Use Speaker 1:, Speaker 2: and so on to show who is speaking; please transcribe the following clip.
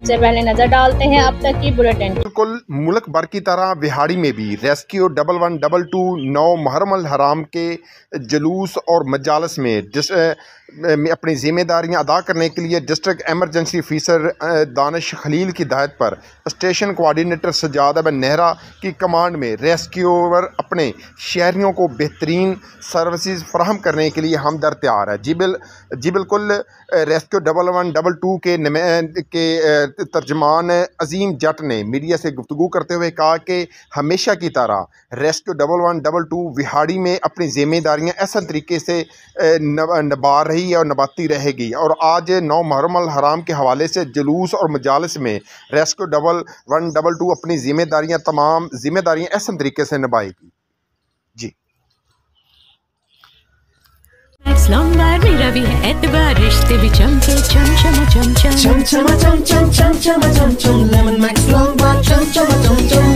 Speaker 1: से पहले नजर डालते हैं अब तक की बुलेटिन।
Speaker 2: बिल्कुल मुल्क भर की तरह विहाड़ी में भी रेस्क्यू 1112 9 मुहर्रम अल हराम के जुलूस और मजालस में अपनी जिम्मेदारियां अदा करने के लिए district emergency officer Danish Khalil की हिदायत पर स्टेशन कोऑर्डिनेटर सजाद अहमद नेहरा की कमांड में रेस्क्यूअर अपने शहरियों को बेहतरीन सर्विसेज फराहम करने के लिए हमदर्द तैयार है। जी बिल्कुल रेस्क्यू 1112 के तर्जमान अजीम जट ने मीडिया से गुफ्तगू करते हुए कहा कि हमेशा की तरह रेस्क्यू 1112 विहाड़ी में अपनी जिम्मेदारियां ऐसा तरीके से निभा रही है और निभाती रहेगी और आज 9 मुहर्रम अल हराम के हवाले से जुलूस और मजालिस में रेस्क्यू 1112 अपनी तमाम जिम्मेदारियां ऐसा तरीके से निभाएगी। जी
Speaker 3: मेरा भी है एतबार, रिश्ते भी चमके चम चम चम चम चम चम चम चम चम चम चम चम लेमन मैक्स लॉन्ग बार चम चम चम चम